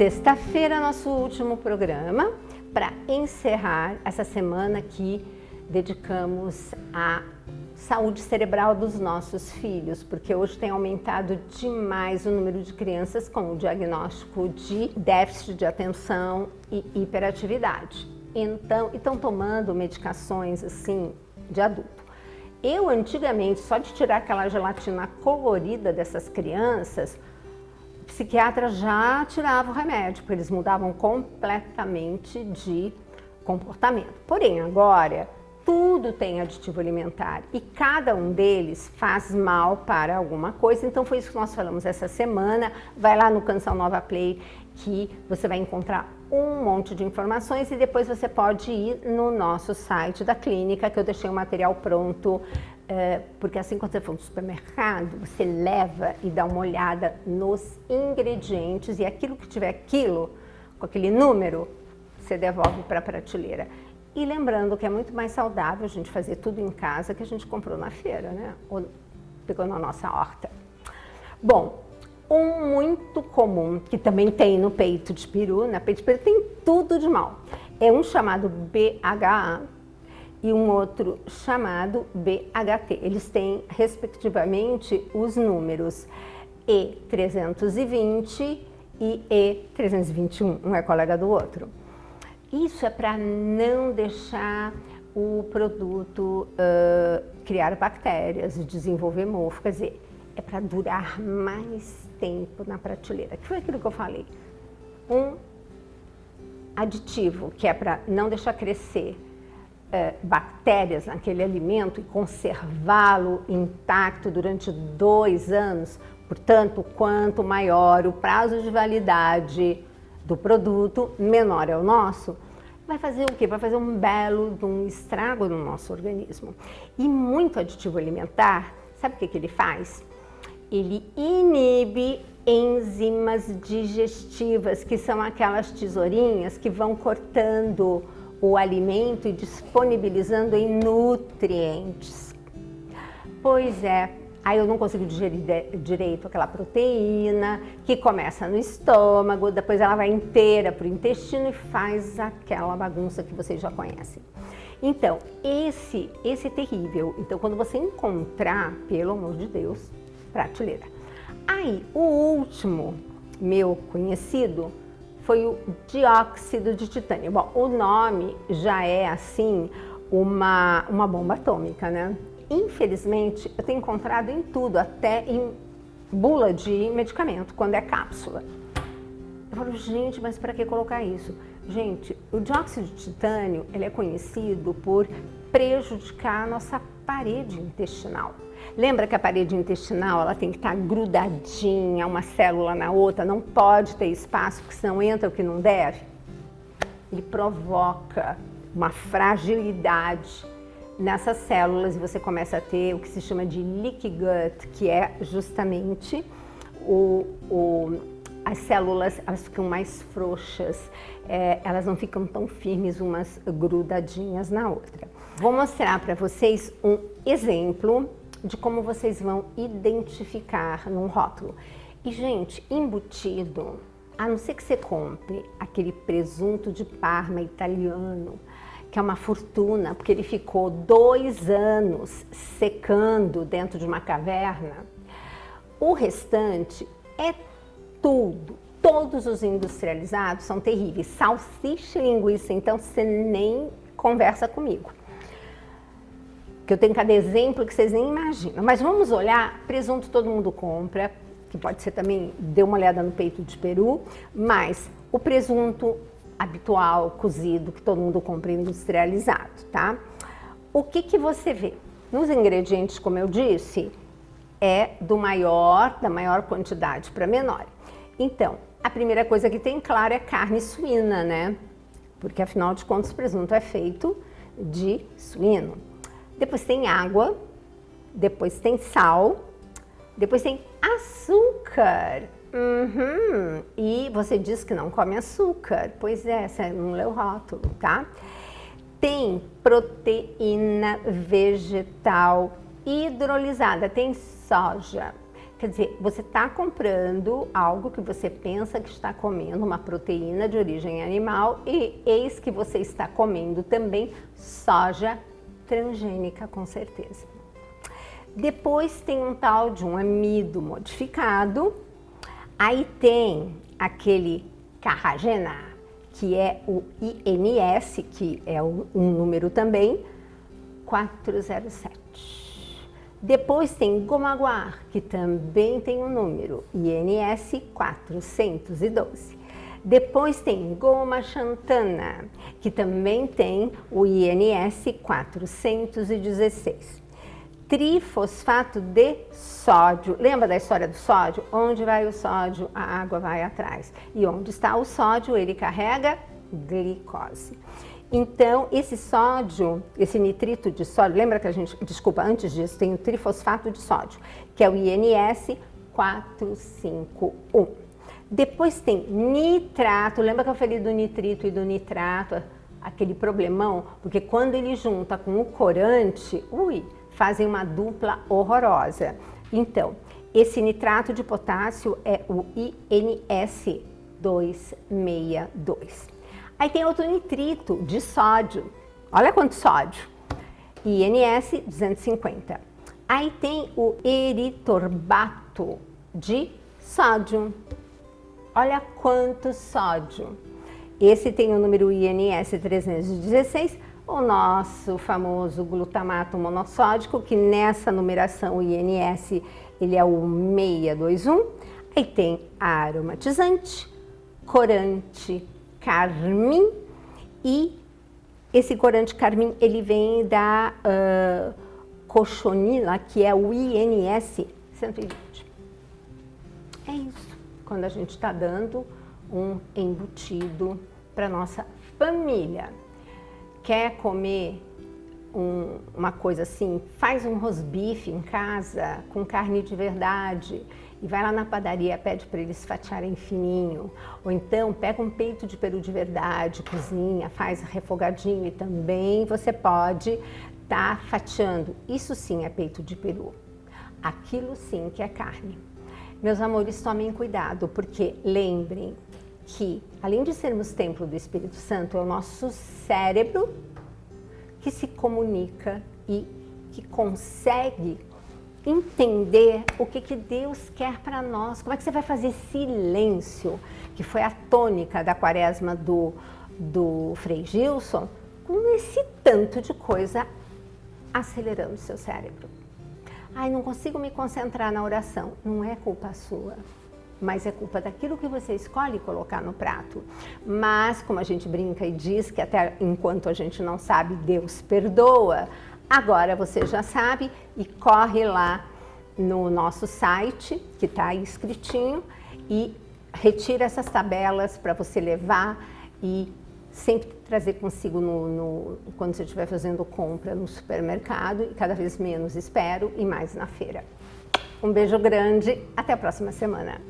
Sexta-feira, nosso último programa, para encerrar essa semana que dedicamos à saúde cerebral dos nossos filhos, porque hoje tem aumentado demais o número de crianças com o diagnóstico de déficit de atenção e hiperatividade. Então, estão tomando medicações assim de adulto. Eu antigamente, só de tirar aquela gelatina colorida dessas crianças, o psiquiatra já tirava o remédio, porque eles mudavam completamente de comportamento. Porém, agora, tudo tem aditivo alimentar e cada um deles faz mal para alguma coisa. Então, foi isso que nós falamos essa semana. Vai lá no Canção Nova Play que você vai encontrar um monte de informações e depois você pode ir no nosso site da clínica, que eu deixei o material pronto, porque assim quando você for no supermercado, você leva e dá uma olhada nos ingredientes e aquilo que tiver com aquele número, você devolve para a prateleira. E lembrando que é muito mais saudável a gente fazer tudo em casa que a gente comprou na feira, né? Ou pegou na nossa horta. Bom, um muito comum, que também tem no peito de peru, na peito de peru tem tudo de mal. É um chamado BHA e um outro chamado BHT. Eles têm, respectivamente, os números E320 e E321, um é colega do outro. Isso é para não deixar o produto criar bactérias e desenvolver mofo, quer dizer, é para durar mais tempo na prateleira. Que foi aquilo que eu falei. Um aditivo que é para não deixar crescer bactérias naquele alimento e conservá-lo intacto durante 2 anos. Portanto, quanto maior o prazo de validade do produto, menor é o nosso, vai fazer o quê? Vai fazer um belo estrago no nosso organismo. E muito aditivo alimentar, sabe o que ele faz? Ele inibe enzimas digestivas, que são aquelas tesourinhas que vão cortando o alimento e disponibilizando em nutrientes. Pois é, aí eu não consigo digerir direito aquela proteína, que começa no estômago, depois ela vai inteira para o intestino e faz aquela bagunça que vocês já conhecem. Então, esse é terrível. Então, quando você encontrar, pelo amor de Deus, prateleira. Aí, o último meu conhecido foi o dióxido de titânio. Bom, o nome já é, assim, uma bomba atômica, né? Infelizmente, eu tenho encontrado em tudo, até em bula de medicamento, quando é cápsula. Eu falo, gente, mas para que colocar isso? Gente, o dióxido de titânio, ele é conhecido por prejudicar a nossa parede intestinal. Lembra que a parede intestinal, ela tem que estar grudadinha, uma célula na outra, não pode ter espaço, porque senão entra o que não deve? Ele provoca uma fragilidade nessas células e você começa a ter o que se chama de leaky gut, que é justamente as células, elas ficam mais frouxas, elas não ficam tão firmes umas grudadinhas na outra. Vou mostrar para vocês um exemplo de como vocês vão identificar num rótulo. E, gente, embutido, a não ser que você compre aquele presunto de Parma italiano, que é uma fortuna, porque ele ficou 2 anos secando dentro de uma caverna, o restante é tudo. Todos os industrializados são terríveis. Salsicha e linguiça, então você nem conversa comigo. Que eu tenho cada exemplo que vocês nem imaginam. Mas vamos olhar, presunto todo mundo compra, que pode ser também, dê uma olhada no peito de peru, mas o presunto habitual, cozido, que todo mundo compra industrializado, tá? O que você vê? Nos ingredientes, como eu disse, é da maior quantidade para menor. Então, a primeira coisa que tem, claro, é carne suína, né? Porque, afinal de contas, o presunto é feito de suíno. Depois tem água, depois tem sal, depois tem açúcar. E você diz que não come açúcar. Pois é, você não leu o rótulo, tá? Tem proteína vegetal hidrolisada, tem soja, Quer dizer, você está comprando algo que você pensa que está comendo, uma proteína de origem animal, e eis que você está comendo também soja transgênica, com certeza. Depois tem um tal de um amido modificado, aí tem aquele carragena, que é o INS, que é um número também, 407. Depois tem gomaguar, que também tem um número, INS 412. Depois tem goma xantana, que também tem o INS 416. Trifosfato de sódio. Lembra da história do sódio? Onde vai o sódio, a água vai atrás. E onde está o sódio, ele carrega glicose. Então, esse sódio, esse nitrito de sódio, lembra que a gente, desculpa, antes disso, tem o trifosfato de sódio, que é o INS 451. Depois tem nitrato, lembra que eu falei do nitrito e do nitrato, aquele problemão? Porque quando ele junta com o corante, fazem uma dupla horrorosa. Então, esse nitrato de potássio é o INS 262. Aí tem outro nitrito de sódio, olha quanto sódio, INS 250. Aí tem o eritorbato de sódio, olha quanto sódio. Esse tem o número INS 316, o nosso famoso glutamato monossódico, que nessa numeração o INS ele é o 621. Aí tem aromatizante, corante, carmim, e esse corante carmim ele vem da cochonila, que é o INS 120. É isso, quando a gente está dando um embutido para nossa família. Quer comer uma coisa assim? Faz um rosbife em casa com carne de verdade e vai lá na padaria, pede para eles fatiarem fininho. Ou então pega um peito de peru de verdade, cozinha, faz refogadinho e também você pode estar fatiando. Isso sim é peito de peru. Aquilo sim que é carne. Meus amores, tomem cuidado, porque lembrem que, além de sermos templo do Espírito Santo, é o nosso cérebro que se comunica e que consegue entender o que Deus quer para nós. Como é que você vai fazer silêncio, que foi a tônica da quaresma do Frei Gilson, com esse tanto de coisa acelerando o seu cérebro? Ai, não consigo me concentrar na oração. Não é culpa sua, mas é culpa daquilo que você escolhe colocar no prato. Mas, como a gente brinca e diz que até enquanto a gente não sabe, Deus perdoa, agora você já sabe e corre lá no nosso site, que está aí escritinho, e retira essas tabelas para você levar e sempre trazer consigo quando você estiver fazendo compra no supermercado, e cada vez menos, espero, e mais na feira. Um beijo grande, até a próxima semana.